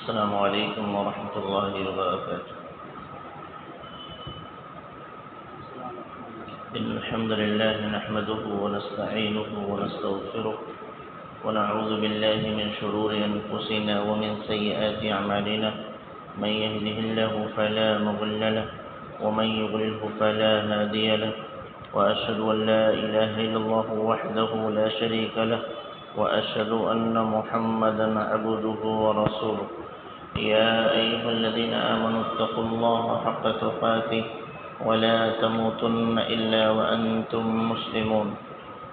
السلام عليكم ورحمة الله وبركاته. إن الحمد لله نحمده ونستعينه ونستغفره ونعوذ بالله من شرور أنفسنا ومن سيئات أعمالنا. من يهده الله فلا مضل له ومن يضلله فلا هادي له، وأشهد أن لا إله إلا الله وحده لا شريك له، وأشهد أن محمدا عبده ورسوله. يا أيها الذين آمنوا اتقوا الله حق تقاته ولا تموتن إلا وأنتم مسلمون.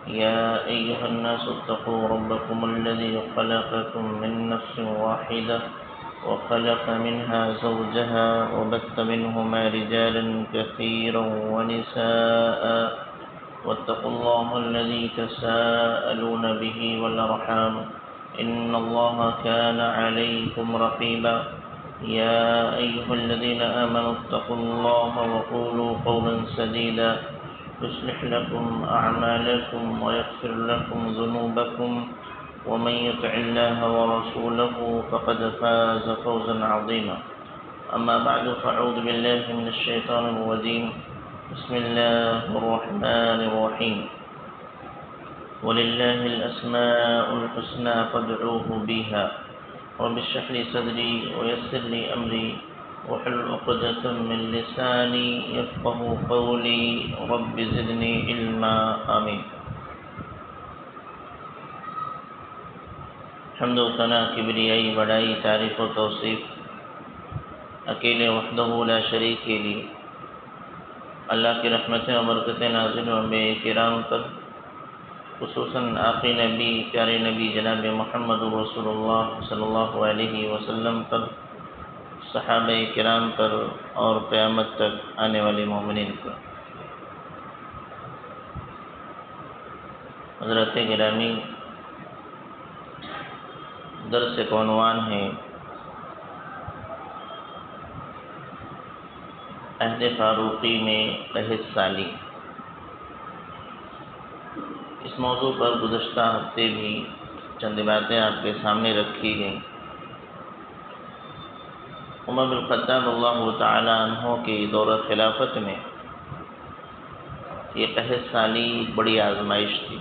يا أيها الناس اتقوا ربكم الذي خلقكم من نفس واحدة وخلق منها زوجها وبث منهما رجالا كثيرا ونساء، واتقوا الله الذي تساءلون به والأرحام إن الله كان عليكم رقيبا. يا أيها الذين آمنوا اتقوا الله وقولوا قولا سديدا يصلح لكم أعمالكم ويغفر لكم ذنوبكم، ومن يطع الله ورسوله فقد فاز فوزا عظيما. أما بعد، فأعوذ بالله من الشيطان الرجيم. بسم الله الرحمن الرحيم. ولله الأسماء الحسنى فادعوه بها. رب اشرح لي صدري ويسر لي أمري واحلل عقدة من لساني يفقه قولي. رب زدني علما. آمين. حمد و ثنا، کبریائی، بڑائی، تعریف و توصیف اکیلے وحدہ لا شریک کے لیے. اللہ کی رحمتیں و برکتیں نازل ہوں انبیاء کرام پر، خصوصاً آخری نبی، پیارے نبی جناب محمد رسول اللہ صلی اللہ علیہ وسلم پر، صحابہ کرام پر، اور قیامت تک آنے والے مومنین پر. حضرات گرامی، درس کا عنوان ہے عہد فاروقی میں قحط سالی. اس موضوع پر گزشتہ ہفتے بھی چند باتیں آپ کے سامنے رکھی گئیں. عمر بن الخطاب اللہ تعالی عنہ کے دور خلافت میں یہ قحط سالی ایک بڑی آزمائش تھی،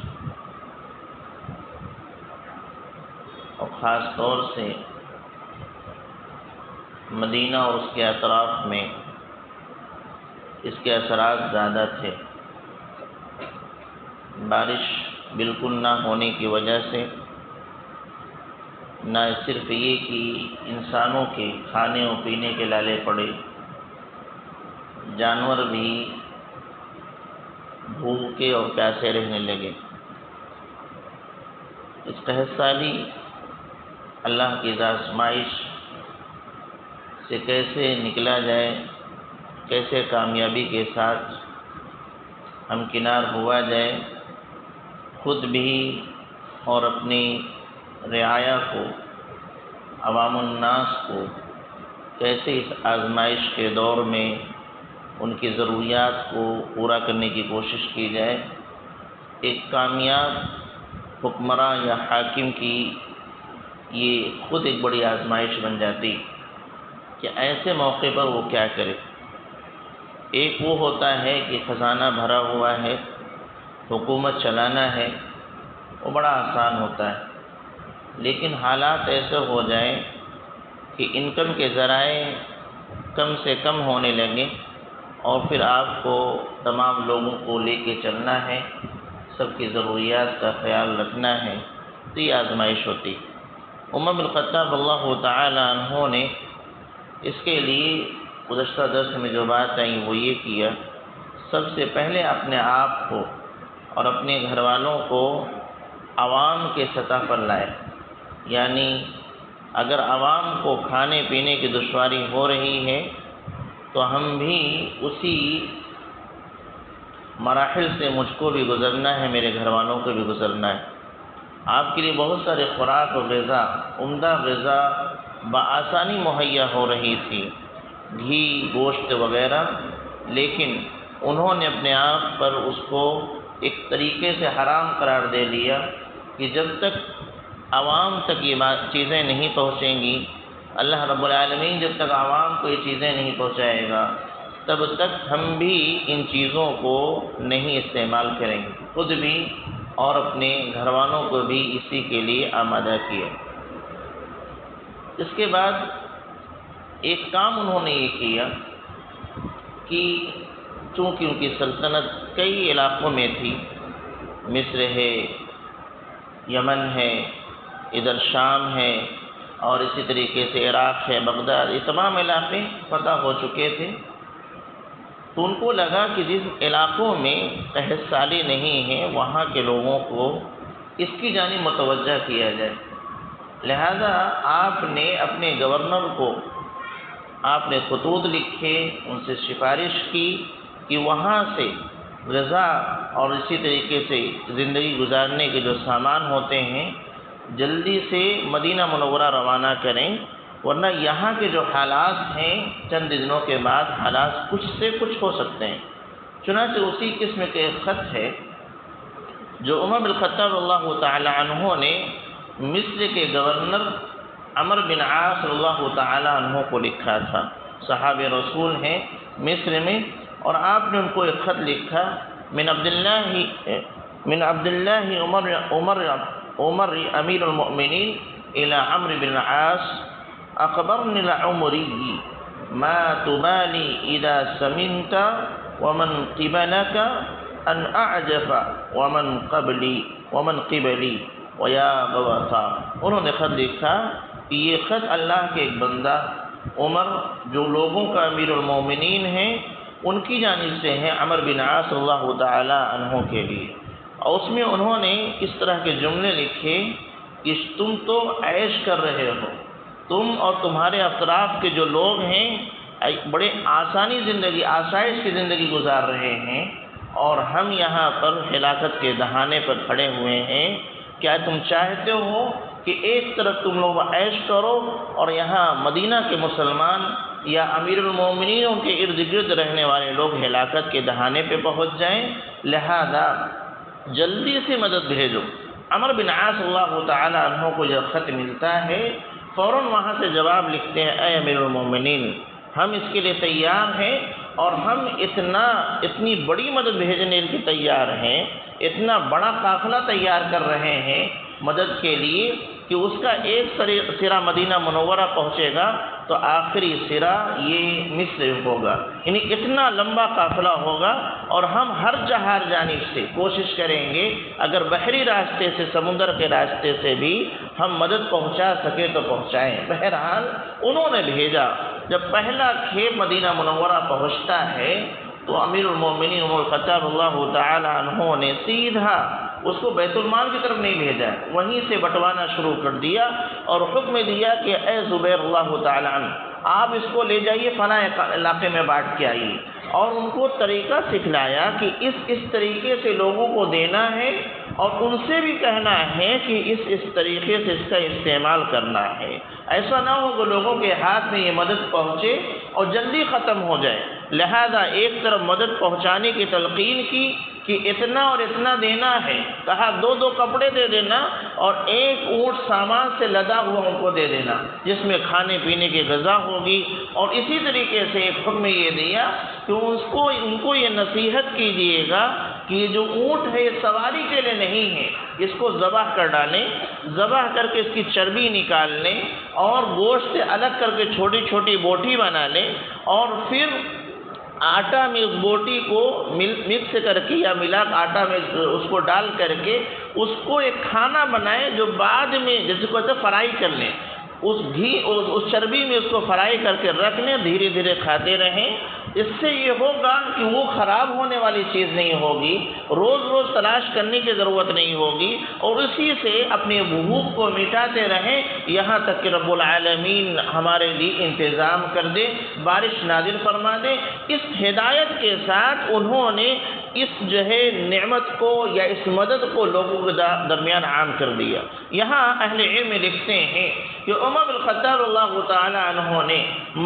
اور خاص طور سے مدینہ اور اس کے اطراف میں اس کے اثرات زیادہ تھے. بارش بالکل نہ ہونے کی وجہ سے نہ صرف یہ کہ انسانوں کے کھانے اور پینے کے لالے پڑے، جانور بھی بھوکے اور پیاسے رہنے لگے. اس قحط سالی اللہ کی آزمائش سے کیسے نکلا جائے، کیسے کامیابی کے ساتھ ہمکنار ہوا جائے، خود بھی اور اپنی رعایا کو، عوام الناس کو کیسے اس آزمائش کے دور میں ان کی ضروریات کو پورا کرنے کی کوشش کی جائے. ایک کامیاب حکمراں یا حاکم کی یہ خود ایک بڑی آزمائش بن جاتی کہ ایسے موقع پر وہ کیا کرے. ایک وہ ہوتا ہے کہ خزانہ بھرا ہوا ہے، حکومت چلانا ہے، وہ بڑا آسان ہوتا ہے. لیکن حالات ایسے ہو جائیں کہ انکم کے ذرائع کم سے کم ہونے لگیں، اور پھر آپ کو تمام لوگوں کو لے کے چلنا ہے، سب کی ضروریات کا خیال رکھنا ہے، تو یہ آزمائش ہوتی. عمر بن الخطاب اللہ تعالی عنہ نے اس کے لیے گزشتہ درس میں جو بات آئی وہ یہ کیا، سب سے پہلے اپنے آپ کو اور اپنے گھر والوں کو عوام کے سطح پر لائے. یعنی اگر عوام کو کھانے پینے کی دشواری ہو رہی ہے تو ہم بھی اسی مراحل سے مجھ کو بھی گزرنا ہے، میرے گھر والوں کو بھی گزرنا ہے. آپ کے لیے بہت سارے خوراک و غذا، عمدہ غذا بآسانی مہیا ہو رہی تھی، گھی، گوشت وغیرہ، لیکن انہوں نے اپنے آپ پر اس کو ایک طریقے سے حرام قرار دے لیا کہ جب تک عوام تک یہ چیزیں نہیں پہنچیں گی اللہ رب العالمین جب تک عوام کو یہ چیزیں نہیں پہنچائے گا تب تک ہم بھی ان چیزوں کو نہیں استعمال کریں گے، خود بھی اور اپنے گھر والوں کو بھی اسی کے لیے آمادہ کیا۔ اس کے بعد ایک کام انہوں نے یہ کیا کہ چونکہ ان کی سلطنت کئی علاقوں میں تھی، مصر ہے، یمن ہے، ادھر شام ہے، اور اسی طریقے سے عراق ہے، بغداد، یہ تمام علاقے فتح ہو چکے تھے، تو ان کو لگا کہ جن علاقوں میں قحط سالی نہیں ہے وہاں کے لوگوں کو اس کی جانب متوجہ کیا جائے۔ لہذا آپ نے اپنے گورنر کو آپ نے خطوط لکھے، ان سے سفارش کی کہ وہاں سے غذا اور اسی طریقے سے زندگی گزارنے کے جو سامان ہوتے ہیں جلدی سے مدینہ منورہ روانہ کریں، ورنہ یہاں کے جو حالات ہیں چند دنوں کے بعد حالات کچھ سے کچھ ہو سکتے ہیں۔ چنانچہ اسی قسم کے ایک خط ہے جو عمر بن الخطاب اللہ تعالی عنہ نے مصر کے گورنر عمرو بن عاص اللہ تعالی عنہ کو لکھا تھا، صحابہ رسول ہیں مصر میں، اور آپ نے ان کو ایک خط لکھا من عبد اللہ عمر امیر المؤمنین الى عمرو بن العاص اخبرني العمري ما تبالي اذا سمنت ومن قبلك ان اعجف ومن قبلي ويا غوثا۔ انہوں نے خط لکھا کہ یہ خط اللہ کے ایک بندہ عمر جو لوگوں کا امیر المومنین ہیں ان کی جانب سے ہے، عمرو بن عاص اللہ تعالی عنہ کے لیے، اور اس میں انہوں نے اس طرح کے جملے لکھے کہ تم تو عیش کر رہے ہو، تم اور تمہارے اطراف کے جو لوگ ہیں بڑے آسانی زندگی، آسائش کی زندگی گزار رہے ہیں، اور ہم یہاں پر ہلاکت کے دہانے پر کھڑے ہوئے ہیں۔ کیا تم چاہتے ہو کہ ایک طرف تم لوگ عیش کرو اور یہاں مدینہ کے مسلمان یا امیر المومنین کے ارد گرد رہنے والے لوگ ہلاکت کے دہانے پہ پہنچ جائیں؟ لہذا جلدی سے مدد بھیجو۔ عمرو بن عاص اللہ تعالی عنہ کو جب خط ملتا ہے فوراً وہاں سے جواب لکھتے ہیں، اے امیر المومنین ہم اس کے لیے تیار ہیں، اور ہم اتنی بڑی مدد بھیجنے کے تیار ہیں، اتنا بڑا قافلہ تیار کر رہے ہیں مدد کے لیے کہ اس کا ایک سرا مدینہ منورہ پہنچے گا تو آخری سرا یہ مصر ہوگا، یعنی اتنا لمبا قافلہ ہوگا، اور ہم ہر جانب سے کوشش کریں گے اگر بحری راستے سے، سمندر کے راستے سے بھی ہم مدد پہنچا سکے تو پہنچائیں۔ بہرحال انہوں نے بھیجا۔ جب پہلا کھیپ مدینہ منورہ پہنچتا ہے تو امیر المومنین عمر الخطاب اللہ تعالی عنہ نے سیدھا اس کو بیت المال کی طرف نہیں بھیجا، وہیں سے بٹوانا شروع کر دیا اور حکم دیا کہ اے زبیر اللہ تعالی عنہ آپ اس کو لے جائیے فلاں علاقے میں بانٹ کے آئیے، اور ان کو طریقہ سکھلایا کہ اس طریقے سے لوگوں کو دینا ہے، اور ان سے بھی کہنا ہے کہ اس طریقے سے اس کا استعمال کرنا ہے۔ ایسا نہ ہو کہ لوگوں کے ہاتھ میں یہ مدد پہنچے اور جلدی ختم ہو جائے۔ لہذا ایک طرف مدد پہنچانے کی تلقین کی کہ اتنا اور اتنا دینا ہے، کہا 2 کپڑے دے دینا اور 1 اونٹ سامان سے لدا ہوا ان کو دے دینا جس میں کھانے پینے کی غذا ہوگی، اور اسی طریقے سے ایک حکم یہ دیا کہ ان کو یہ نصیحت کیجیے گا کہ یہ جو اونٹ ہے یہ سواری کے لیے نہیں ہے، اس کو ذبح کر ڈالیں، ذبح کر کے اس کی چربی نکال لیں اور گوشت سے الگ کر کے چھوٹی چھوٹی بوٹی بنا لیں، اور پھر آٹا میں اس بوٹی کو مکس کر کے یا ملا آٹا میں اس کو ڈال کر کے اس کو ایک کھانا بنائیں جو بعد میں جیسے کو فرائی کر لیں، اس چربی میں اس کو فرائی کر کے رکھ لیں، دھیرے دھیرے کھاتے رہیں۔ اس سے یہ ہوگا کہ وہ خراب ہونے والی چیز نہیں ہوگی، روز روز تلاش کرنے کی ضرورت نہیں ہوگی، اور اسی سے اپنے بھوک کو مٹاتے رہیں یہاں تک کہ رب العالمین ہمارے لیے انتظام کر دے، بارش نازل فرما دے۔ اس ہدایت کے ساتھ انہوں نے اس نعمت کو یا اس مدد کو لوگوں کے درمیان عام کر دیا۔ یہاں اہل علم لکھتے ہیں کہ عمر بن الخطاب اللہ تعالی عنہ نے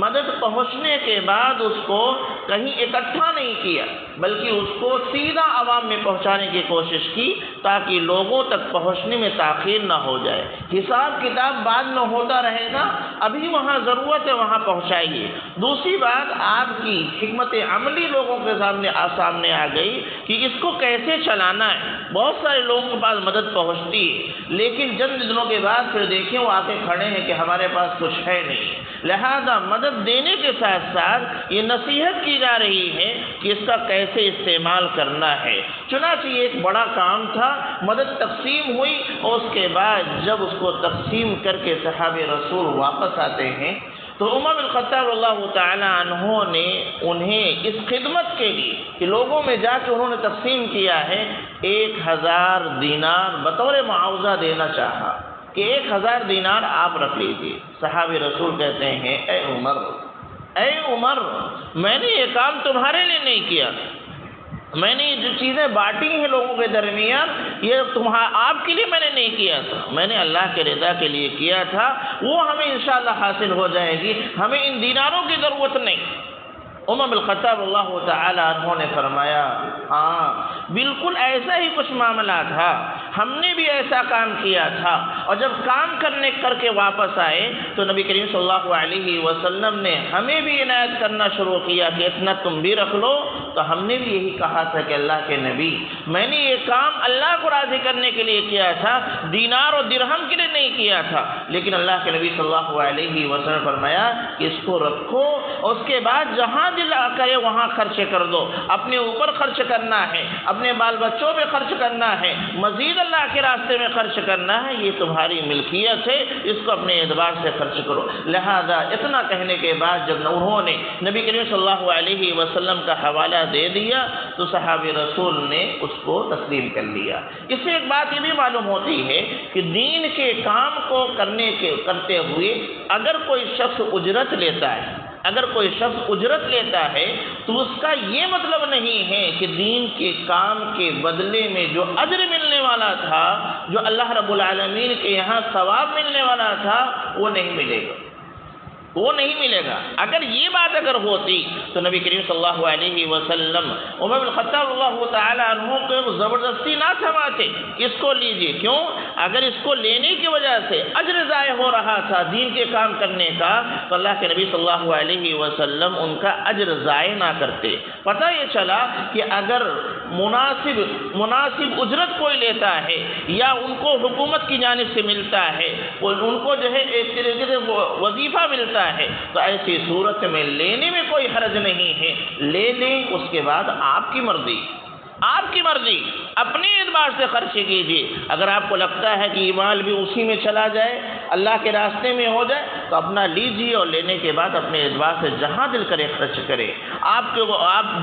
مدد پہنچنے کے بعد اس کو کہیں اکٹھا نہیں کیا، بلکہ اس کو سیدھا عوام میں پہنچانے کی کوشش کی تاکہ لوگوں تک پہنچنے میں تاخیر نہ ہو جائے۔ حساب کتاب بعد میں ہوتا رہے گا، ابھی وہاں ضرورت ہے وہاں پہنچائیے۔ دوسری بات، آپ کی حکمت عملی لوگوں کے سامنے آ گئی کہ اس کو کیسے چلانا ہے۔ بہت سارے لوگوں کے پاس مدد پہنچتی ہے، لیکن چند دنوں کے بعد پھر دیکھیں وہ آ کے کھڑے ہیں کہ ہمارے پاس کچھ ہے نہیں۔ لہذا مدد دینے کے ساتھ ساتھ یہ نصیحت کی جا رہی ہے کہ اس کا کیسے استعمال کرنا ہے۔ چنانچہ یہ ایک بڑا کام تھا، مدد تقسیم ہوئی، اور اس کے بعد جب اس کو تقسیم کر کے صحابہ رسول واپس آتے ہیں تو عمر بن الخطاب اللہ تعالی عنہ نے انہیں اس خدمت کے لیے کہ لوگوں میں جا کے انہوں نے تقسیم کیا ہے 1000 دینار بطور معاوضہ دینا چاہا کہ 1000 دینار آپ رکھ لیجیے۔ صحابہ رسول کہتے ہیں اے عمر، میں نے یہ کام تمہارے لیے نہیں کیا، میں نے جو چیزیں بانٹی ہیں لوگوں کے درمیان یہ آپ کے لیے میں نے نہیں کیا تھا، میں نے اللہ کے رضا کے لیے کیا تھا، وہ ہمیں انشاءاللہ حاصل ہو جائے گی، ہمیں ان دیناروں کی ضرورت نہیں۔ عمر بن الخطاب اللہ تعالی عنہ نے فرمایا ہاں بالکل ایسا ہی کچھ معاملہ تھا، ہم نے بھی ایسا کام کیا تھا، اور جب کام کر کے واپس آئے تو نبی کریم صلی اللہ علیہ وسلم نے ہمیں بھی عنایت کرنا شروع کیا کہ اتنا تم بھی رکھ لو۔ تو ہم نے بھی یہی کہا تھا کہ اللہ کے نبی، میں نے یہ کام اللہ کو راضی کرنے کے لیے کیا تھا، دینار اور درہم کے لیے نہیں کیا تھا۔ لیکن اللہ کے نبی صلی اللہ علیہ وسلم فرمایا کہ اس کو رکھو، اور اس کے بعد جہاں دل کرے وہاں خرچ کر دو، اپنے اوپر خرچ کرنا ہے، اپنے بال بچوں پہ خرچ کرنا ہے، مزید اللہ کے راستے میں خرچ کرنا ہے، یہ تمہاری ملکیت ہے، اس کو اپنے اعتبار سے خرچ کرو۔ لہذا اتنا کہنے کے بعد جب انہوں نے نبی کریم صلی اللہ علیہ وسلم کا حوالہ دے دیا تو صحابہ رسول نے اس کو تسلیم کر لیا۔ اس سے ایک بات یہ بھی معلوم ہوتی ہے کہ دین کے کام کو کرتے ہوئے اگر کوئی شخص اجرت لیتا ہے تو اس کا یہ مطلب نہیں ہے کہ دین کے کام کے بدلے میں جو اجر ملنے والا تھا، جو اللہ رب العالمین کے یہاں ثواب ملنے والا تھا، وہ نہیں ملے گا۔ اگر یہ بات ہوتی تو نبی کریم صلی اللہ علیہ وسلم عمر بن الخطاب اللہ تعالی عنہ کو زبردستی نہ تھماتے، اس کو لیجئے۔ کیوں؟ اگر اس کو لینے کی وجہ سے اجر ضائع ہو رہا تھا دین کے کام کرنے کا تو اللہ کے نبی صلی اللہ علیہ وسلم ان کا اجر ضائع نہ کرتے۔ پتہ یہ چلا کہ اگر مناسب اجرت کوئی لیتا ہے یا ان کو حکومت کی جانب سے ملتا ہے، ان کو جو ہے ایک طریقے سے وظیفہ ملتا ہے، تو ایسی صورت میں لینے میں کوئی حرج نہیں ہے، لے لیں، اس کے بعد آپ کی مرضی اپنے اعتبار سے خرچ کیجیے۔ اگر آپ کو لگتا ہے کہ یہ مال بھی اسی میں چلا جائے، اللہ کے راستے میں ہو جائے، تو اپنا لیجیے، اور لینے کے بعد اپنے اعتبار سے جہاں دل کرے خرچ کرے۔ آپ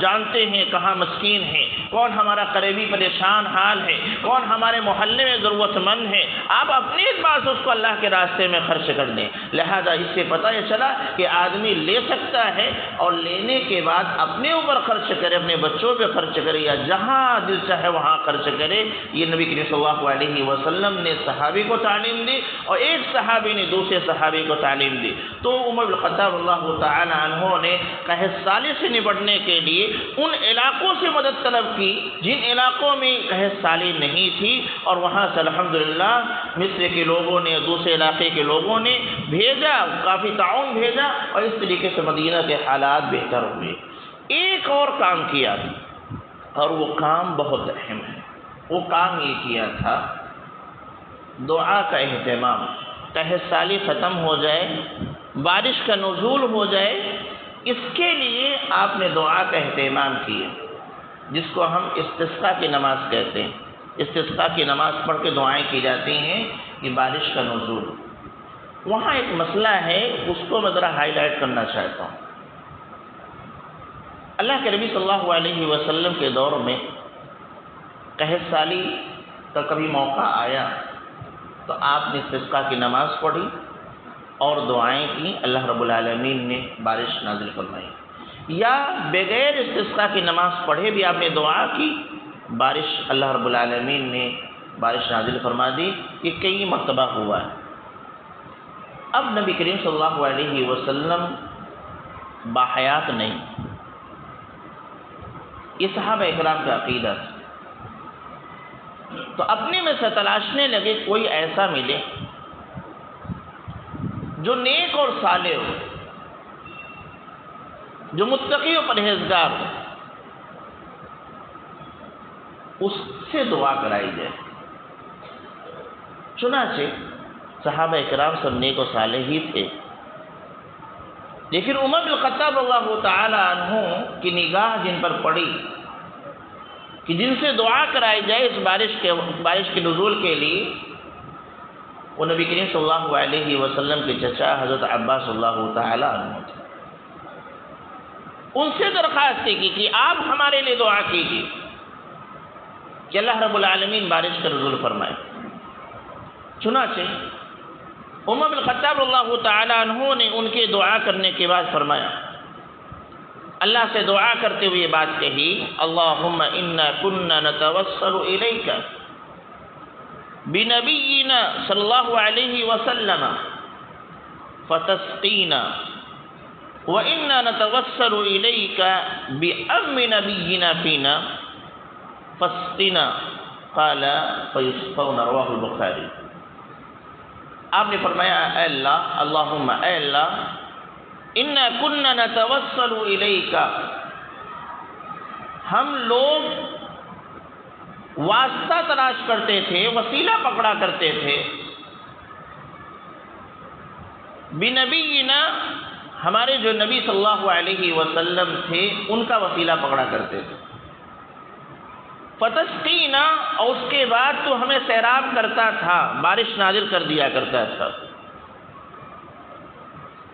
جانتے ہیں کہاں مسکین ہے، کون ہمارا قریبی پریشان حال ہے، کون ہمارے محلے میں ضرورت مند ہے، آپ اپنے اعتبار سے اس کو اللہ کے راستے میں خرچ کر دیں۔ لہذا اس سے پتہ یہ چلا کہ آدمی لے سکتا ہے، اور لینے کے بعد اپنے اوپر خرچ کرے، اپنے بچوں پہ خرچ کرے، یا جہاں دل چاہے وہاں خرچ کرے۔ یہ نبی کریم صلی اللہ علیہ وسلم نے صحابی کو تعلیم دی، اور ایک صحابی نے دوسرے صحابی کو تعلیم دی۔ تو عمر بن الخطاب اللہ تعالی عنہ نے قحط سالی سے نپٹنے کے لیے ان علاقوں سے مدد طلب کی جن علاقوں میں قحط سالی نہیں تھی، اور وہاں سے الحمدللہ مصر کے لوگوں نے، دوسرے علاقے کے لوگوں نے بھیجا، کافی تعاون بھیجا، اور اس طریقے سے مدینہ کے حالات بہتر ہوئے۔ ایک اور کام کیا، اور وہ کام بہت اہم ہے۔ وہ کام یہ کیا تھا دعا کا اہتمام۔ قحط سالی ختم ہو جائے، بارش کا نزول ہو جائے، اس کے لیے آپ نے دعا کا اہتمام کیا، جس کو ہم استسقاء کی نماز کہتے ہیں۔ استسقاء کی نماز پڑھ کے دعائیں کی جاتی ہیں کہ بارش کا نزول۔ وہاں ایک مسئلہ ہے، اس کو میں ذرا ہائی لائٹ کرنا چاہتا ہوں۔ اللہ کے نبی صلی اللہ علیہ وسلم کے دور میں قحط سالی کا کبھی موقع آیا تو آپ نے استسقاء کی نماز پڑھی اور دعائیں کی، اللہ رب العالمین نے بارش نازل فرمائی، یا بغیر استسقاء کی نماز پڑھے بھی آپ نے دعا کی، بارش اللہ رب العالمین نے بارش نازل فرما دی۔ یہ کئی مرتبہ ہوا ہے۔ اب نبی کریم صلی اللہ علیہ وسلم باحیات نہیں، یہ صحابہ اکرام کا عقیدہ تھا۔ تو اپنے میں سے تلاشنے لگے کوئی ایسا ملے جو نیک اور صالح ہو، جو متقی و پرہیزگار ہو، اس سے دعا کرائی جائے۔ چنانچہ صحابہ اکرام سب نیک و صالح ہی تھے، لیکن عمر بن الخطاب اللہ تعالی عنہ کی نگاہ جن پر پڑی کہ جن سے دعا کرائی جائے اس بارش کے نزول کے لیے، وہ نبی کریم صلی اللہ علیہ وسلم کے چچا حضرت عباس اللہ تعالی عنہ تھے۔ ان سے درخواست کی کہ آپ ہمارے لیے دعا کیجیے کہ اللہ رب العالمین بارش کا نزول فرمائے۔ چنانچہ عمر بن الخطاب اللہ تعالی عنہ نے ان کے دعا کرنے کے بعد فرمایا، اللہ سے دعا کرتے ہوئے یہ بات کہی، اللہم انا کنا نتوسل الیک بنبینا صلی اللہ علیہ وسلم فتسقینا وانا نتوسل الیک بام نبینا فینا فاسقنا قال فیسقون، رواہ البخاری۔ آپ نے فرمایا، اے اللہ، اللہم، اے اللہ، انا کنا نتوسل الیک، ہم لوگ واسطہ تلاش کرتے تھے، وسیلہ پکڑا کرتے تھے، بنبینا، ہمارے جو نبی صلی اللہ علیہ وسلم تھے ان کا وسیلہ پکڑا کرتے تھے، فتسقینا، اور اس کے بعد تو ہمیں سیراب کرتا تھا، بارش نازل کر دیا کرتا تھا،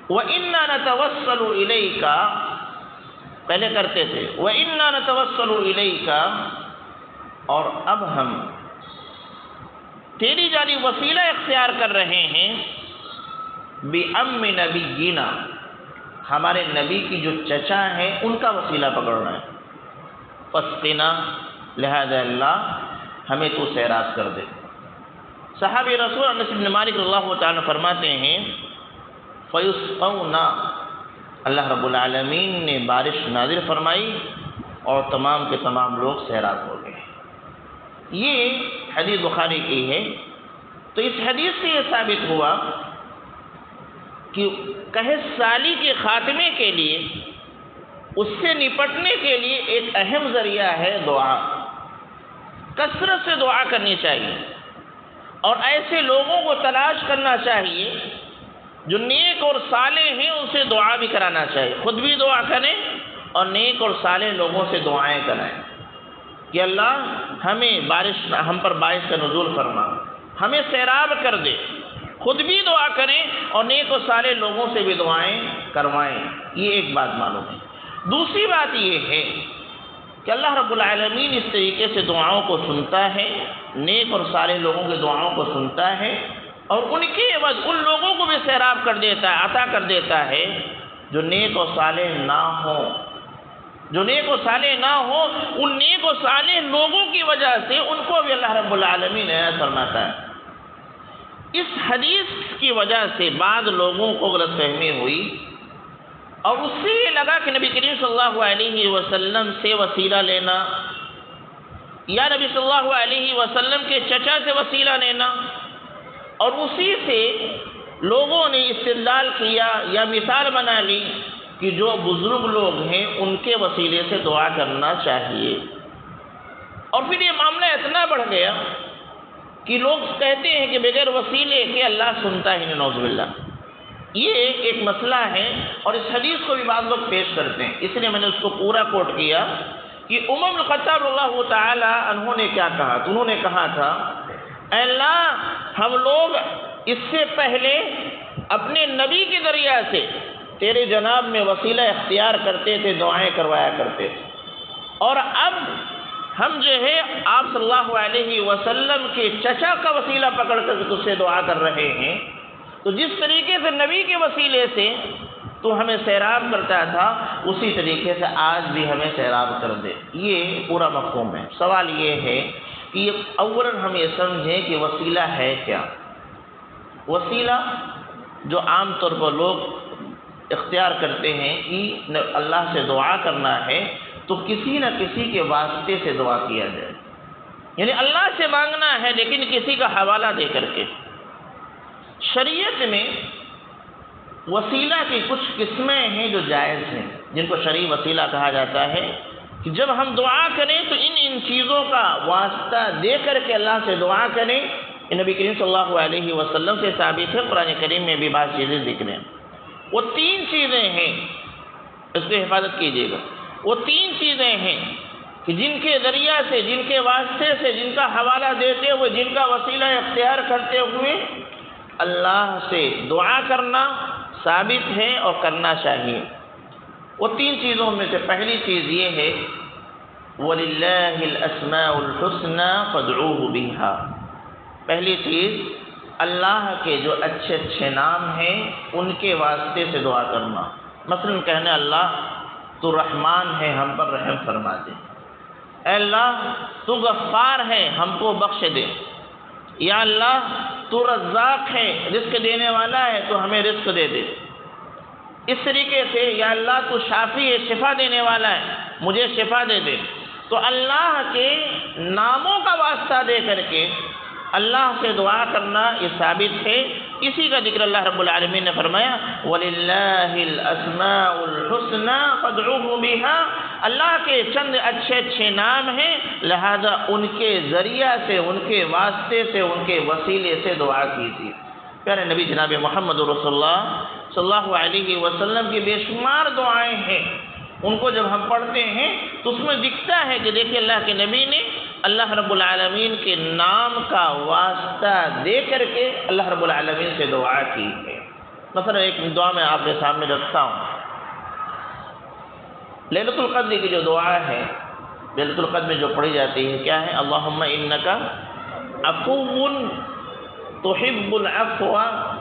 وَإِنَّا نَتَوَسَّلُ إِلَيْكَ، پہلے کرتے تھے، وَإِنَّا نَتَوَسَّلُ إِلَيْكَ، اور اب ہم تیری جانب وسیلہ اختیار کر رہے ہیں، بِأَمِّ نَبِيِّنَا، ہمارے نبی کی جو چچا ہیں ان کا وسیلہ پکڑنا ہے، فَاسْقِنَا، لہذا اللہ ہمیں تو سیراب کر دے۔ صحابی رسول انس بن مالک رضی اللہ تعالیٰ فرماتے ہیں، فَيُسْقَوْنَا، اللہ رب العالمین نے بارش نازل فرمائی اور تمام کے تمام لوگ سیراب ہو گئے۔ یہ حدیث بخاری کی ہے۔ تو اس حدیث سے یہ ثابت ہوا کہ قحط سالی کے خاتمے کے لیے، اس سے نپٹنے کے لیے ایک اہم ذریعہ ہے دعا۔ کثرت سے دعا کرنی چاہیے اور ایسے لوگوں کو تلاش کرنا چاہیے جو نیک اور صالح ہیں، ان سے دعا بھی کرانا چاہیے، خود بھی دعا کریں اور نیک اور صالح لوگوں سے دعائیں کرائیں کہ اللہ ہمیں ہم پر بارش کا نزول فرما، ہمیں سیراب کر دے، خود بھی دعا کریں اور نیک اور صالح لوگوں سے بھی دعائیں کروائیں۔ یہ ایک بات معلوم ہے۔ دوسری بات یہ ہے کہ اللہ رب العالمین اس طریقے سے دعاؤں کو سنتا ہے، نیک اور صالح لوگوں کی دعاؤں کو سنتا ہے اور ان کے عوض ان لوگوں کو بھی سیراب کر دیتا ہے، عطا کر دیتا ہے جو نیک و صالح نہ ہوں، جو نیک و صالح نہ ہوں، ان نیک و صالح لوگوں کی وجہ سے ان کو بھی اللہ رب العالمین عنایت فرماتا ہے۔ اس حدیث کی وجہ سے بعض لوگوں کو غلط فہمی ہوئی اور اس سے یہ لگا کہ نبی کریم صلی اللہ علیہ وسلم سے وسیلہ لینا یا نبی صلی اللہ علیہ وسلم کے چچا سے وسیلہ لینا، اور اسی سے لوگوں نے استدلال کیا یا مثال بنا لی کہ جو بزرگ لوگ ہیں ان کے وسیلے سے دعا کرنا چاہیے، اور پھر یہ معاملہ اتنا بڑھ گیا کہ لوگ کہتے ہیں کہ بغیر وسیلے کے اللہ سنتا ہی نہیں، نعوذ باللہ۔ یہ ایک مسئلہ ہے اور اس حدیث کو بھی بعض لوگ پیش کرتے ہیں، اس لیے میں نے اس کو پورا کوٹ کیا کہ عمر بن الخطاب اللہ تعالی عنہ نے کیا کہا۔ تو انہوں نے کہا تھا، اے اللہ ہم لوگ اس سے پہلے اپنے نبی کے ذریعہ سے تیرے جناب میں وسیلہ اختیار کرتے تھے، دعائیں کروایا کرتے تھے، اور اب ہم جو ہے آپ صلی اللہ علیہ وسلم کے چچا کا وسیلہ پکڑ کر تجھ سے دعا کر رہے ہیں، تو جس طریقے سے نبی کے وسیلے سے تو ہمیں سیراب کرتا تھا اسی طریقے سے آج بھی ہمیں سیراب کر دے۔ یہ پورا مفہوم ہے۔ سوال یہ ہے کہ اولاً ہم یہ سمجھیں کہ وسیلہ ہے کیا۔ وسیلہ جو عام طور پر لوگ اختیار کرتے ہیں کہ اللہ سے دعا کرنا ہے تو کسی نہ کسی کے واسطے سے دعا کیا جائے، یعنی اللہ سے مانگنا ہے لیکن کسی کا حوالہ دے کر کے۔ شریعت میں وسیلہ کی کچھ قسمیں ہیں جو جائز ہیں، جن کو شرعی وسیلہ کہا جاتا ہے، کہ جب ہم دعا کریں تو ان چیزوں کا واسطہ دے کر کے اللہ سے دعا کریں۔ نبی کریم صلی اللہ علیہ وسلم سے ثابت ہے، قرآن کریم میں بھی بعض چیزیں ذکر ہیں۔ وہ 3 چیزیں ہیں، اس کی حفاظت کیجیے گا۔ وہ 3 چیزیں ہیں کہ جن کے ذریعہ سے، جن کے واسطے سے، جن کا حوالہ دیتے ہوئے، جن کا وسیلہ اختیار کرتے ہوئے اللہ سے دعا کرنا ثابت ہے اور کرنا چاہیے۔ وہ 3 چیزوں میں سے پہلی چیز یہ ہے وَلِلَّهِ الْأَسْمَاءُ الْحُسْنَى فَادْعُوهُ بِهَا۔ پہلی چیز اللہ کے جو اچھے اچھے نام ہیں ان کے واسطے سے دعا کرنا۔ مثلا کہنے اللہ تو رحمان ہے، ہم پر رحم فرما دے۔ اے اللہ تو غفار ہے، ہم کو بخش دے۔ یا اللہ تو رزاق ہے، رزق دینے والا ہے، تو ہمیں رزق دے دے۔ اس طریقے سے یا اللہ تو شافی ہے، شفا دینے والا ہے، مجھے شفا دے دے۔ تو اللہ کے ناموں کا واسطہ دے کر کے اللہ سے دعا کرنا یہ ثابت ہے۔ اسی کا ذکر اللہ رب العالمین نے فرمایا وَلِلَّهِ الْأَسْمَاءُ الْحُسْنَى فَادْعُوهُ بِهَا۔ اللہ کے چند اچھے اچھے نام ہیں، لہذا ان کے ذریعہ سے، ان کے واسطے سے، ان کے وسیلے سے دعا کیجیے۔ پیارے نبی جناب محمد رسول اللہ صلی اللہ علیہ وسلم کی بے شمار دعائیں ہیں، ان کو جب ہم پڑھتے ہیں تو اس میں دکھتا ہے کہ دیکھیے اللہ کے نبی نے اللہ رب العالمین کے نام کا واسطہ دے کر کے اللہ رب العالمین سے دعا کی ہے۔ مثلا ایک دعا میں آپ کے سامنے رکھتا ہوں، لیلۃ القدر کی جو دعا ہے، لیلۃ القدر میں جو پڑھی جاتی ہے کیا ہے؟ اللہم انک عفو تحب العفو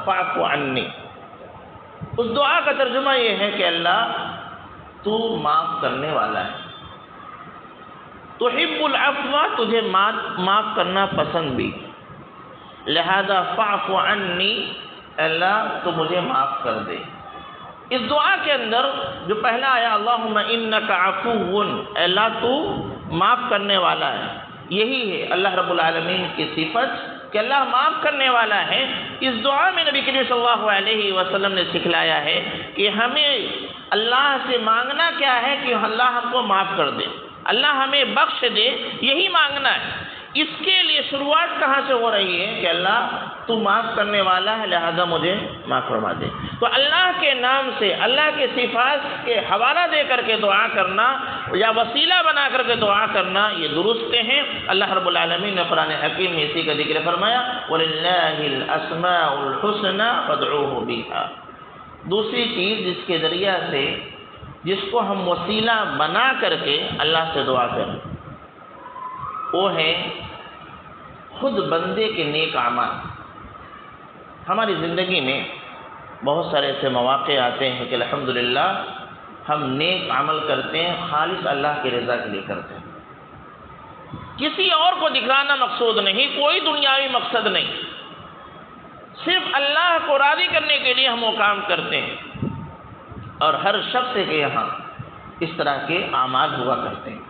فاعف عنی۔ اس دعا کا ترجمہ یہ ہے کہ اللہ تو معاف کرنے والا ہے، تحب العفو، تجھے معاف کرنا پسند بھی، لہذا فاعف عنی، اللہ تو مجھے معاف کر دے۔ اس دعا کے اندر جو پہلا آیا اللہم انک عفو، اللہ تو معاف کرنے والا ہے، یہی ہے اللہ رب العالمین کی صفت کہ اللہ معاف کرنے والا ہے۔ اس دعا میں نبی کریم صلی اللہ علیہ وسلم نے سکھلایا ہے کہ ہمیں اللہ سے مانگنا کیا ہے کہ اللہ ہم کو معاف کر دے، اللہ ہمیں بخش دے، یہی مانگنا ہے۔ اس کے لیے شروعات کہاں سے ہو رہی ہے کہ اللہ تو معاف کرنے والا ہے، لہذا مجھے معاف فرما دے۔ تو اللہ کے نام سے، اللہ کے صفات کے حوالہ دے کر کے دعا کرنا یا وسیلہ بنا کر کے دعا کرنا یہ درست ہیں۔ اللہ رب العالمین نے قرآن حکیم میں اسی کا ذکر فرمایا وَلِلَّهِ الْأَسْمَاءُ الْحُسْنَى فَادْعُوهُ بِهَا۔ دوسری چیز جس کے ذریعہ سے، جس کو ہم وسیلہ بنا کر کے اللہ سے دعا کریں، وہ ہے خود بندے کے نیک اعمال۔ ہماری زندگی میں بہت سارے ایسے مواقع آتے ہیں کہ الحمدللہ ہم نیک عمل کرتے ہیں، خالص اللہ کی رضا کے لیے کرتے ہیں، کسی اور کو دکھانا مقصود نہیں، کوئی دنیاوی مقصد نہیں، صرف اللہ کو راضی کرنے کے لیے ہم وہ کام کرتے ہیں۔ اور ہر شخص کے یہاں اس طرح کے اعمال ہوا کرتے ہیں،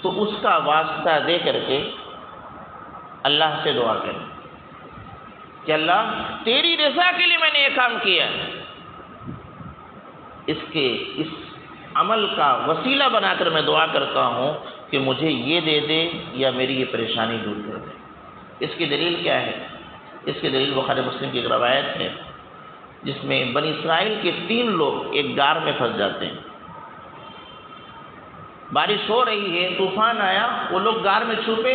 تو اس کا واسطہ دے کر کے اللہ سے دعا کریں کہ اللہ تیری رضا کے لیے میں نے یہ کام کیا ہے، اس عمل کا وسیلہ بنا کر میں دعا کرتا ہوں کہ مجھے یہ دے دے یا میری یہ پریشانی دور کر دے۔ اس کی دلیل کیا ہے؟ اس کی دلیل بخاری مسلم کی ایک روایت ہے جس میں بنی اسرائیل کے 3 لوگ ایک غار میں پھنس جاتے ہیں، بارش ہو رہی ہے، طوفان آیا، وہ لوگ غار میں چھپے،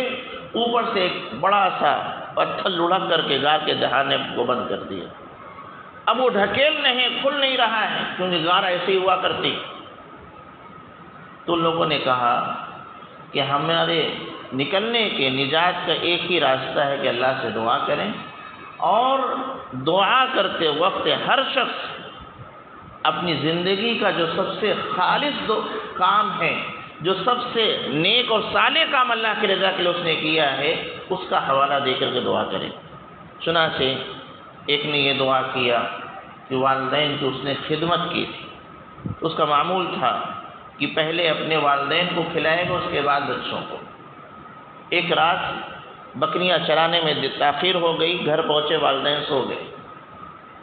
اوپر سے ایک بڑا سا پتھر لڑک کر کے غار کے دہانے کو بند کر دیا۔ اب وہ ڈھکیل نہیں، کھل نہیں رہا ہے کیونکہ غار ایسے ہی ہوا کرتی۔ تو لوگوں نے کہا کہ ہمارے نکلنے کے، نجات کا ایک ہی راستہ ہے کہ اللہ سے دعا کریں، اور دعا کرتے وقت ہر شخص اپنی زندگی کا جو سب سے خالص کام ہے، جو سب سے نیک اور صالح کام اللہ کی رضا کے لیے اس نے کیا ہے، اس کا حوالہ دے کر کے دعا کرے۔ چنانچہ ایک نے یہ دعا کیا کہ والدین کی اس نے خدمت کی تھی، اس کا معمول تھا کہ پہلے اپنے والدین کو کھلائے گا، اس کے بعد بچوں کو۔ ایک رات بکریاں چرانے میں تاخیر ہو گئی، گھر پہنچے والدین سو گئے،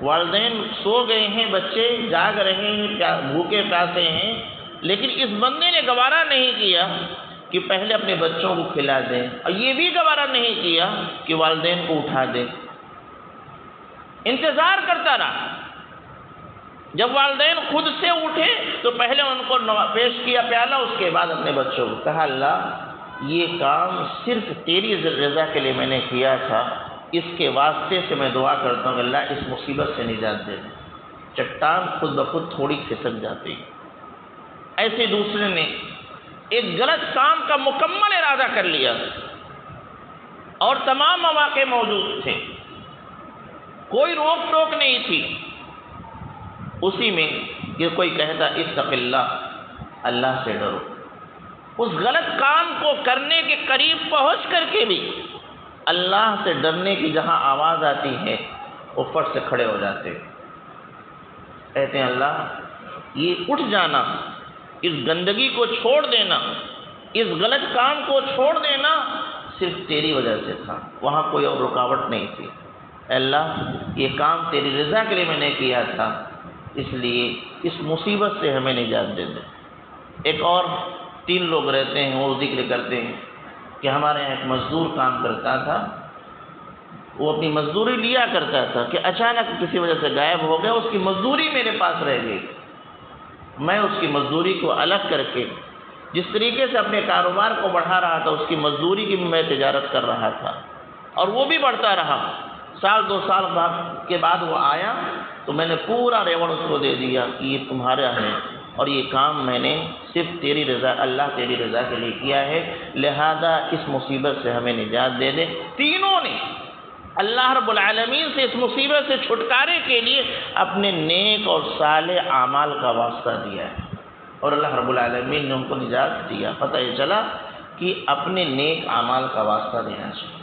والدین سو گئے ہیں، بچے جاگ رہے ہیں، بھوکے پیاسے ہیں، لیکن اس بندے نے گوارا نہیں کیا کہ پہلے اپنے بچوں کو کھلا دیں، اور یہ بھی گوارا نہیں کیا کہ والدین کو اٹھا دے، انتظار کرتا رہا۔ جب والدین خود سے اٹھے تو پہلے ان کو پیش کیا پیالہ، اس کے بعد اپنے بچوں کو کہا اللہ یہ کام صرف تیری رضا کے لیے میں نے کیا تھا، اس کے واسطے سے میں دعا کرتا ہوں کہ اللہ اس مصیبت سے نجات دے دے۔ چٹان خود بخود تھوڑی کھسک جاتی۔ ایسے دوسرے نے ایک غلط کام کا مکمل ارادہ کر لیا اور تمام مواقع موجود تھے، کوئی روک ٹوک نہیں تھی، اسی میں کہ کوئی کہتا اتق اللہ، اللہ سے ڈرو، اس غلط کام کو کرنے کے قریب پہنچ کر کے بھی اللہ سے ڈرنے کی جہاں آواز آتی ہے وہ فٹ سے کھڑے ہو جاتے، کہتے ہیں اللہ یہ اٹھ جانا، اس گندگی کو چھوڑ دینا، اس غلط کام کو چھوڑ دینا صرف تیری وجہ سے تھا، وہاں کوئی اور رکاوٹ نہیں تھی۔ اے اللہ یہ کام تیری رضا کے لیے میں نے کیا تھا، اس لیے اس مصیبت سے ہمیں نجات دے دے۔ ایک اور 3 لوگ رہتے ہیں، وہ ذکر کرتے ہیں کہ ہمارے یہاں ایک مزدور کام کرتا تھا، وہ اپنی مزدوری لیا کرتا تھا کہ اچانک کسی وجہ سے غائب ہو گیا، اس کی مزدوری میرے پاس رہ گئی، میں اس کی مزدوری کو الگ کر کے جس طریقے سے اپنے کاروبار کو بڑھا رہا تھا، اس کی مزدوری کی بھی میں تجارت کر رہا تھا، اور وہ بھی بڑھتا رہا۔ سال 2 سال کے بعد وہ آیا تو میں نے پورا ریوڑ اس کو دے دیا کہ یہ تمہارا ہے، اور یہ کام میں نے صرف تیری رضا، اللہ تیری رضا کے لیے کیا ہے، لہذا اس مصیبت سے ہمیں نجات دے دے۔ تینوں نے اللہ رب العالمین سے اس مصیبت سے چھٹکارے کے لیے اپنے نیک اور صالح اعمال کا واسطہ دیا ہے، اور اللہ رب العالمین نے ان کو نجات دیا۔ پتہ یہ چلا کہ اپنے نیک اعمال کا واسطہ دینا چاہیے،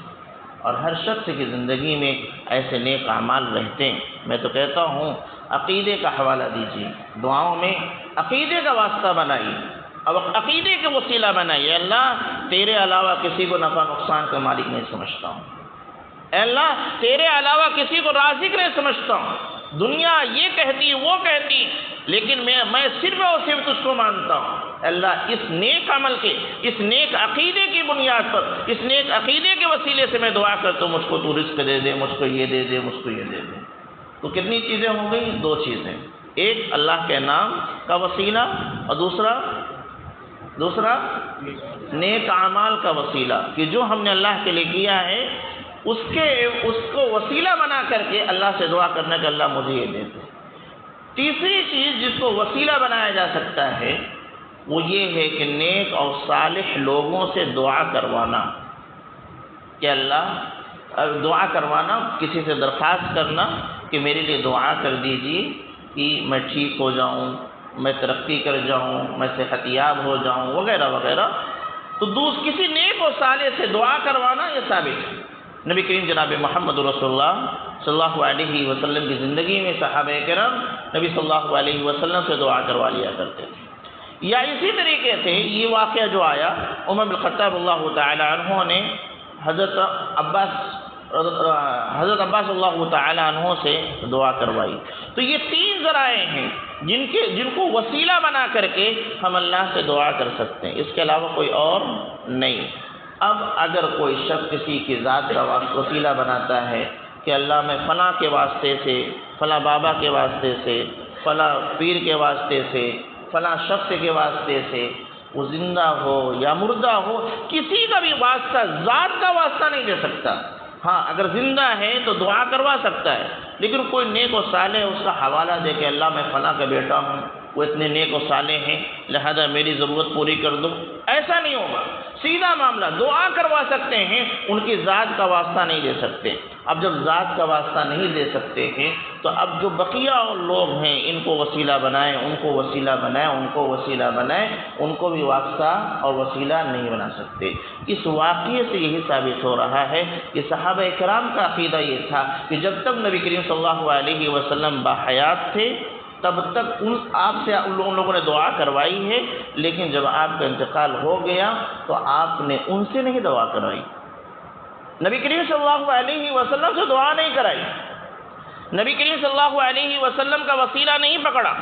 اور ہر شخص کی زندگی میں ایسے نیک اعمال رہتے ہیں۔ میں تو کہتا ہوں عقیدے کا حوالہ دیجیے، دعاؤں میں عقیدے کا واسطہ بنائیے، اب عقیدے کے وسیلہ بنائیے۔ اللہ تیرے علاوہ کسی کو نفع نقصان کا مالک نہیں سمجھتا ہوں، اے اللہ تیرے علاوہ کسی کو رازق نہیں سمجھتا ہوں، دنیا یہ کہتی وہ کہتی، لیکن میں صرف اور صرف تجھ کو مانتا ہوں۔ اللہ اس نیک عمل کے، اس نیک عقیدے کی بنیاد پر، اس نیک عقیدے کے وسیلے سے میں دعا کرتا ہوں، مجھ کو تو رزق دے دے، مجھ کو یہ دے دے، مجھ کو یہ دے دے۔ تو کتنی چیزیں ہو گئی؟ 2 چیزیں، ایک اللہ کے نام کا وسیلہ، اور دوسرا نیک اعمال کا وسیلہ، کہ جو ہم نے اللہ کے لیے کیا ہے اس کو وسیلہ بنا کر کے اللہ سے دعا کرنا کہ اللہ مجھے یہ دے دے۔ تیسری چیز جس کو وسیلہ بنایا جا سکتا ہے وہ یہ ہے کہ نیک اور صالح لوگوں سے دعا کروانا، کہ اللہ دعا کروانا، کسی سے درخواست کرنا کہ میرے لیے دعا کر دیجیے کہ میں ٹھیک ہو جاؤں، میں ترقی کر جاؤں، میں صحت یاب ہو جاؤں، وغیرہ وغیرہ۔ تو کسی نیک اور صالح سے دعا کروانا یہ ثابت ہے۔ نبی کریم جناب محمد رسول اللہ صلی اللہ علیہ وسلم کی زندگی میں صحابہ کرام نبی صلی اللہ علیہ وسلم سے دعا کروا لیا کرتے تھے۔ یا اسی طریقے سے یہ واقعہ جو آیا، عمر بن الخطاب اللہ تعالی عنہ نے حضرت عباس اللہ تعالی عنہ سے دعا کروائی۔ تو یہ 3 ذرائع ہیں جن کو وسیلہ بنا کر کے ہم اللہ سے دعا کر سکتے ہیں، اس کے علاوہ کوئی اور نہیں۔ اب اگر کوئی شخص کسی کی ذات کا وسیلہ بناتا ہے کہ اللہ میں فلاں کے واسطے سے، فلاں بابا کے واسطے سے، فلاں پیر کے واسطے سے، فلاں شخص کے واسطے سے، وہ زندہ ہو یا مردہ ہو، کسی کا بھی واسطہ، ذات کا واسطہ نہیں دے سکتا۔ ہاں اگر زندہ ہے تو دعا کروا سکتا ہے، لیکن کوئی نیک و صالح اس کا حوالہ دے کہ اللہ میں فلاں کا بیٹا ہوں، وہ اتنے نیک و صالح ہیں لہذا میری ضرورت پوری کر دو، ایسا نہیں ہوگا۔ سیدھا معاملہ، دعا کروا سکتے ہیں، ان کی ذات کا واسطہ نہیں دے سکتے۔ اب جب ذات کا واسطہ نہیں دے سکتے ہیں تو اب جو بقیہ لوگ ہیں ان کو وسیلہ بنائیں، ان کو وسیلہ بنائیں، ان کو وسیلہ بنائیں، ان کو بھی واسطہ اور وسیلہ نہیں بنا سکتے۔ اس واقعے سے یہی ثابت ہو رہا ہے کہ صحابہ کرام کا عقیدہ یہ تھا کہ جب تک نبی کریم صلی اللہ علیہ وسلم باحیات تھے تب تک آپ سے ان لوگوں نے دعا کروائی ہے، لیکن جب آپ کا انتقال ہو گیا تو آپ نے ان سے نہیں دعا کروائی، نبی کریم صلی اللہ علیہ وسلم سے دعا نہیں کرائی، نبی کریم صلی اللہ علیہ وسلم کا وسیلہ نہیں پکڑا،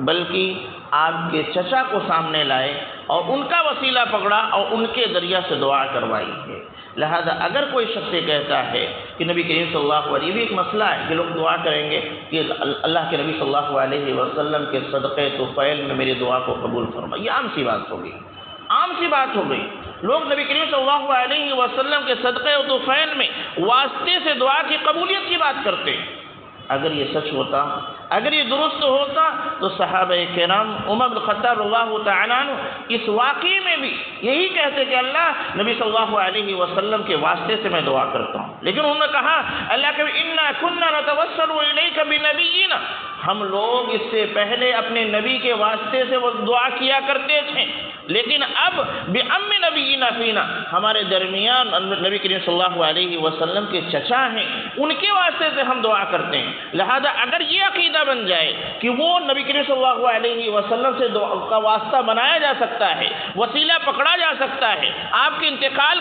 بلکہ آپ کے چچا کو سامنے لائے اور ان کا وسیلہ پکڑا اور ان کے ذریعہ سے دعا کروائی ہے۔ لہذا اگر کوئی شخص کہتا ہے کہ نبی کریم صلی اللہ علیہ وسلم، یہ بھی ایک مسئلہ ہے کہ لوگ دعا کریں گے کہ اللہ کے نبی صلی اللہ علیہ وسلم کے صدقے طفیل میں میری دعا کو قبول فرما، یہ عام سی بات ہو گئی، عام سی بات ہو گئی۔ لوگ نبی کریم صلی اللہ علیہ وسلم کے صدقے و طفیل میں واسطے سے دعا کی قبولیت کی بات کرتے ہیں۔ اگر یہ سچ ہوتا، اگر یہ درست ہوتا تو صحابہ کرام عمر بن الخطاب رضی اللہ تعالیٰ عنہ اس واقعے میں بھی یہی کہتے کہ اللہ نبی صلی اللہ علیہ وسلم کے واسطے سے میں دعا کرتا ہوں، لیکن انہوں نے کہا اللہ کے انا كنا نتوسل الیک بنبینا، ہم لوگ اس سے پہلے اپنے نبی کے واسطے سے وہ دعا کیا کرتے تھے، لیکن اب بعم نبینا فینا، ہمارے درمیان نبی کریم صلی اللہ علیہ وسلم کے چچا ہیں، ان کے واسطے سے ہم دعا کرتے ہیں۔ لہذا اگر یہ عقیدہ بن جائے کہ وہ نبی کریم صلی اللہ علیہ وسلم سے دعا کا واسطہ بنایا جا سکتا ہے، وسیلہ پکڑا جا سکتا ہے، آپ کے انتقال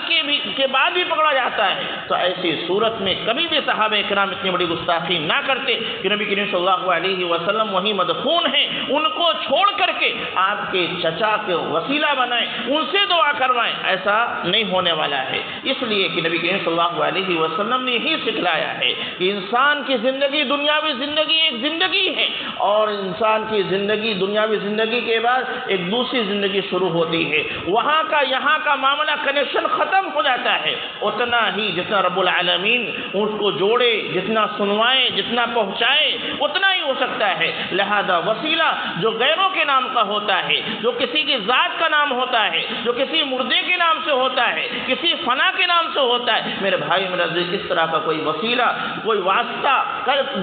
کے بعد بھی پکڑا جاتا ہے، تو ایسی صورت میں کبھی بھی صحابہ کرام اتنی بڑی گستاخی نہ کرتے کہ نبی کریم صلی اللہ علیہ وسلم وہیں مدفون ہیں، ان کو چھوڑ کر کے آپ کے چچا کے وسیلہ بنائیں، ان سے دعا کروائیں، ایسا نہیں ہونے والا ہے۔ اس لیے کہ نبی کریم صلی اللہ علیہ وسلم نے یہی سکھلایا ہے کہ انسان کی زندگی دنیاوی زندگی ایک زندگی ہے، اور انسان کی زندگی دنیاوی زندگی کے بعد ایک دوسری زندگی شروع ہوتی ہے، وہاں کا یہاں کا معاملہ کنیکشن ختم ہو جاتا ہے، اتنا ہی جتنا رب العالمین اس کو جوڑے، جتنا سنوائے، جتنا پہنچائے، اتنا ہی ہو سکتا ہے۔ لہذا وسیلہ جو غیروں کے نام کا ہوتا ہے، جو کسی کی ذات کا نام ہوتا ہے، جو کسی مردے کے نام سے ہوتا ہے، کسی فنا کے نام سے ہوتا ہے، میرے بھائی میرا عزیز، اس طرح کا کوئی وسیلہ، کوئی واسطہ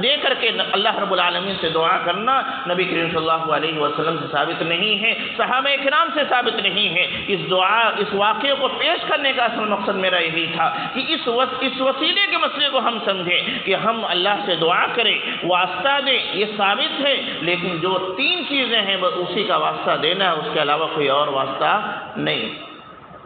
دے کر کے اللہ رب العالمین سے دعا کرنا نبی کریم صلی اللہ علیہ وسلم سے ثابت نہیں ہے، صحابہ کرام سے ثابت نہیں ہے۔ اس واقعے کو پیش کرنے کا اصل مقصد میرا یہی تھا کہ اس وسیلے کے مسئلے کو ہم سمجھیں کہ ہم اللہ سے دعا کریں، واسطہ دیں، یہ ثابت ہے، لیکن جو تین چیزیں ہیں بس اسی کا واسطہ دینا ہے، اس کے علاوہ کوئی اور واسطہ نہیں۔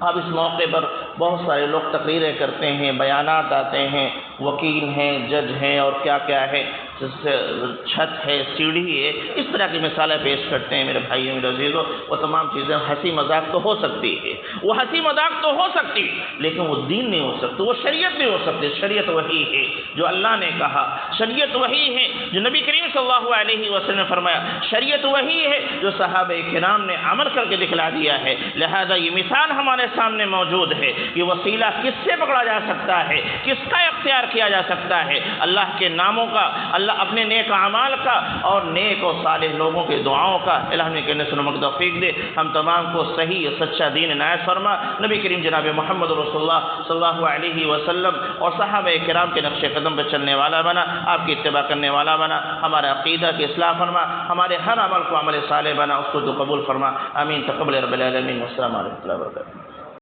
اب اس موقع پر بہت سارے لوگ تقریریں کرتے ہیں، بیانات آتے ہیں، وکیل ہیں، جج ہیں اور کیا کیا ہے، چھت ہے، سیڑھی ہے، اس طرح کی مثالیں پیش کرتے ہیں۔ میرے بھائیوں میرے عزیزوں، وہ تمام چیزیں ہنسی مذاق تو ہو سکتی ہے، وہ ہنسی مذاق تو ہو سکتی ہے، لیکن وہ دین نہیں ہو سکتی، وہ شریعت نہیں ہو سکتی۔ شریعت وہی ہے جو اللہ نے کہا، شریعت وہی ہے جو نبی کریم صلی اللہ علیہ وسلم نے فرمایا، شریعت وہی ہے جو صحابہ کرام نے عمل کر کے دکھلا دیا ہے۔ لہذا یہ مثال ہمارے سامنے موجود ہے کہ وسیلہ کس سے پکڑا جا سکتا ہے، کس کا اختیار کیا جا سکتا ہے، اللہ کے ناموں کا، اللہ اپنے نیک اعمال کا اور نیک و صالح لوگوں کے دعاؤں کا۔ الہ نے کہنے سنو مقدر توفیق دے، ہم تمام کو صحیح سچا دین عنایت فرما، نبی کریم جناب محمد رسول اللہ صلی اللہ علیہ وسلم اور صحابہ کرام کے نقش قدم پر چلنے والا بنا، آپ کی اتباع کرنے والا بنا، ہمارا عقیدہ کی اصلاح فرما، ہمارے ہر عمل کو عمل صالح بنا، اس کو تو قبول فرما، آمین تقبل رب العالمین۔ السلام علیکم و رحمۃ اللہ وبرکاتہ۔